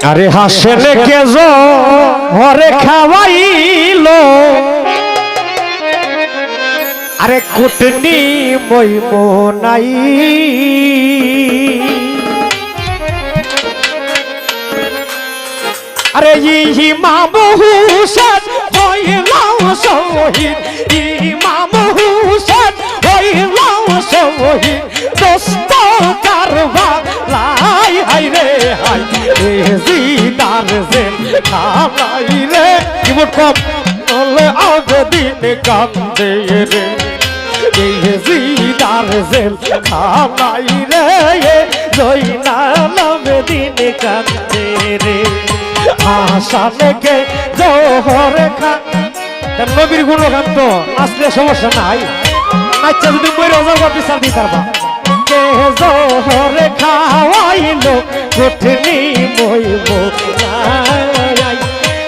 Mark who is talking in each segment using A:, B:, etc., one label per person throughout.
A: আরে হাসেলে কে ঘরে খাওয়াইলো আরে কুটনি মইম নাই আরে ইমাম হুসেন হইলাম শহীদ ইমাম হুসেন হইলাম শহীদ দোস্ত কারবালাই হাই রে হাই এ জিদার জেল খালাই রে কিবোর্ড কম বলে আবেদিন কান্দে রে এই জিদার জেল খালাই রে জয়নাল আবেদিন কান্দে রে হাসানকে জোহর খা নবীর গুণগান তো আসলে সমস্যা নাই আচ্ছা যদি বইরে ওজার বিচার দিতে পারবা কে জোহর খাওয়াইলো কুটনি মইব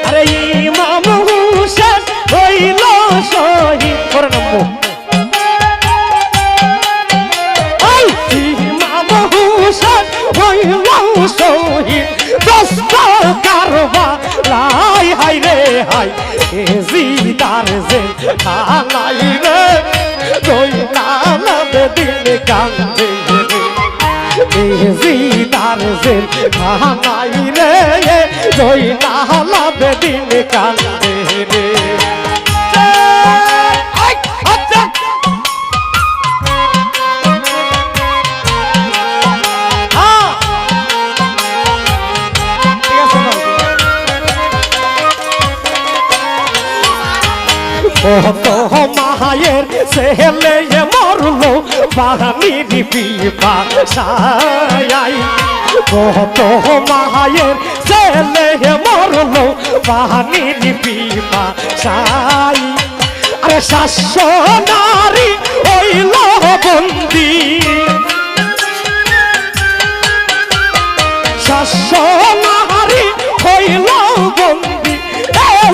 A: আরে ইমাম হুসেন হইল শহীদ করে নামবো ইমাম হুসেন হইল শহীদ দোস্ত কারবালাই হাই রে হাই এ জিদার জেল খালাই রে জয়নাল আবেদিন কান্দে রে এ জিদার জেল খালাই রে জয়নাল আবেদিন কান্দে রে কত মায়ের ছেলে মরলো বাহানির পিপাসায় কত মায়ের ছেলে মরলো বাহানির পিপাসায় আরে 700 নারী হইল বন্দি 700 নারী হইল বন্দি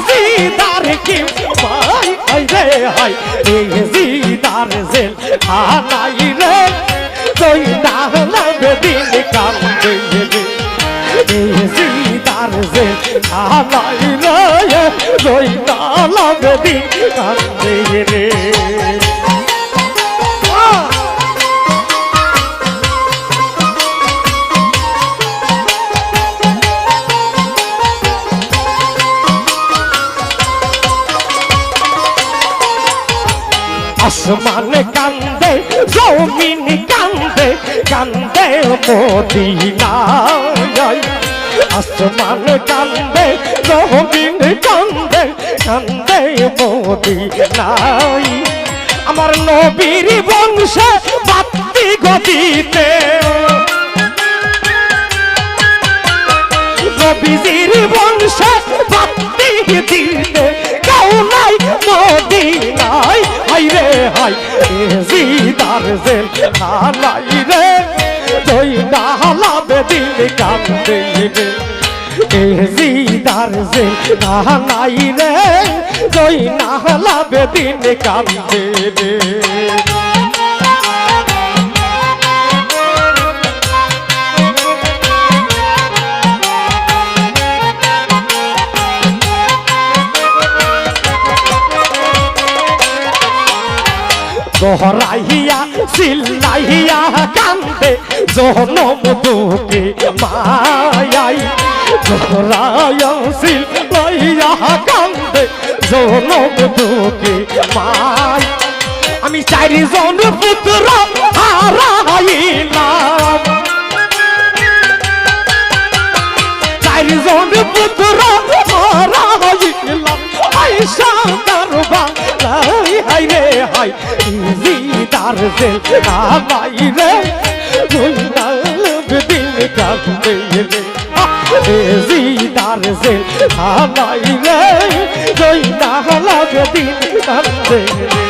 A: জিদার কি হাই রে হাই এই জিদার জেল খালাই রে জয়নাল আবেদিন কান্দে রে এই জিদার জেল খালাই রে জয়নাল আবেদিন কান্দে রে আসমান কান্দে জমিন কান্দে কান্দে মদিনায় আসমান কান্দে জমিন কান্দে কান্দে মদিনায় আমার নবীর বংশে বাতি গতিতে নবীজির বংশে বাতি দিতে কেউ নাই মদিনায় হাই রে হাই এ জিদার জেল খালাই রে জয়নাল আবেদিন কান্দে রে এ জিদার জেল খালাই রে জয়নাল আবেদিন কান্দে রে দহরাইয়া চিল্লাইয়া কান্দে জনম দুঃখে মায়াই দহরাইয়া চিল্লাইয়া কান্দে জনম দুঃখে মাই আমি 4 জন পুত্র হারাইলাম 4 জন পুত্র হারাইলাম আয়সা কারবালাই হাই রে হাই জিদার জেল খালাই রে জয়নাল আবেদিন কান্দে রে জিদার জেল খালাই রে জয়নাল আবেদিন কান্দে রে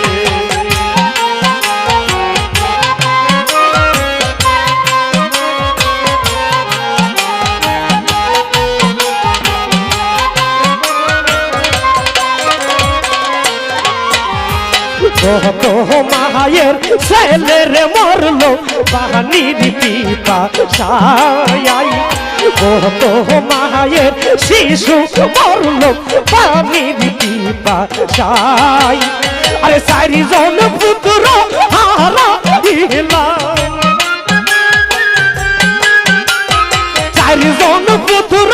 A: কত মায়ের ছেলের মরলো বাহানির পিপাসায় কত মা মায়ের শিশু মরল পানির পিপাসায় আরে চারিজন পুত্র হারা দিলাম চারিজন পুত্র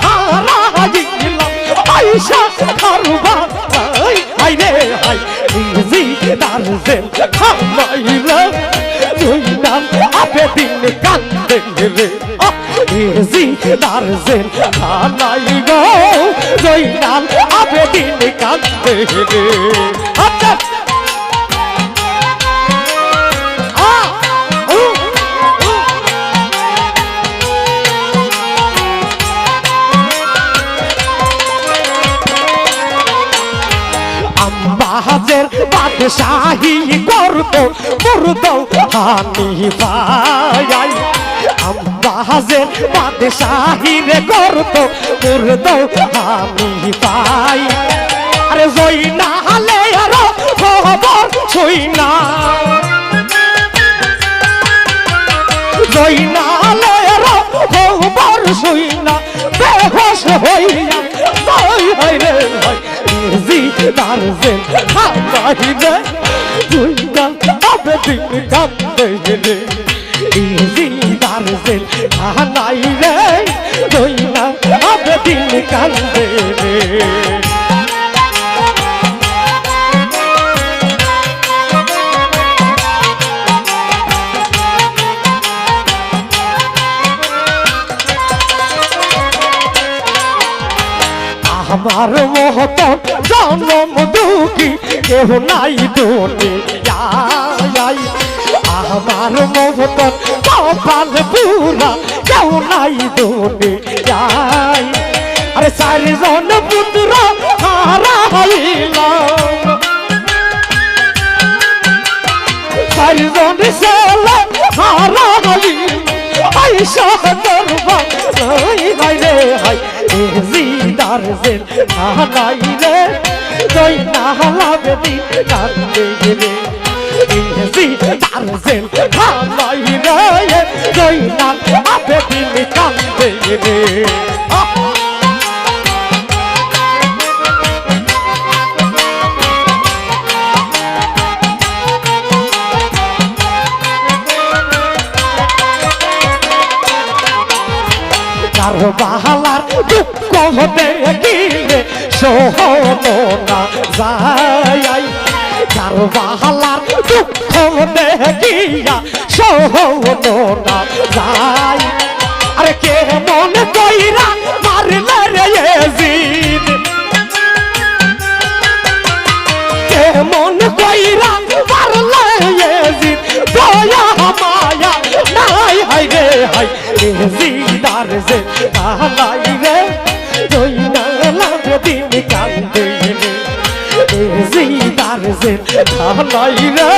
A: হারা দিলাম আইসা খারবা হাই রে হাই জি দারজেল খামাইলা জয়নাল আপে দিন কান্দে গেলে জি দারজেল খানাই গো জয়নাল আপে দিন কান্দে গেলে আচ্ছা বাহাজের বাদশাহী করত মুর্দ হানি পাই বাহাজের বাদশাহী রে করত মুর্দ হানি পাই আরে জয়না হালে আর খবর ছইনা জয়না হালে আর খবর ছইনা বেহোশ হইয়া জয় হয় রে হয় জি দারজেল খাইলে জয়নাল আপে দিন কান্দে গেলে জি দারজেল খানাইলে জয়নাল আপে দিন কান্দে গেলে আমার মহতন জনম দুঃখী কেহ নাই দুনিয়ায় আমার মহতন কপাল পুরা কেউ নাই দুনিয়ায় আরে চারিজন পুত্র হারাইলাম চারিজন ছেলে হারাইলাম আইসা দরবা হাই রে হাই জি দারজেল খানাইলে জয়নাল আপে দিন কান্দে গেলে জি দারজেল খানাইলে জয়নাল আপে দিন কান্দে গেলে কারবালার দুঃখ দেখিলে সহন না যায় কারবালার দুঃখ দেখিয়া সহন না যায় আরে কে মন কইরা মারলে রে জিদ কে মন কইরা মারলে জিদ দয়া মায়া নাই হাই রে হাই জি দারজেল খানাইলে জয়নাল আপে দিন কান্দে গেলে জি দারজেল খানাইলে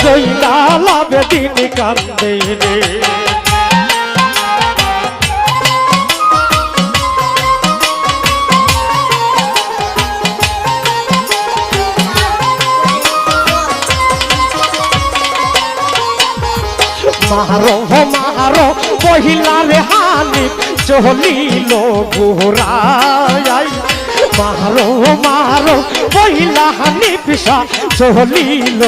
A: জয়নাল আপে দিন কান্দে গেলে মারো মারো মহিলারে হানি চলিল বুড়াই মারো মারো মহিলা হানি পিসা চলিল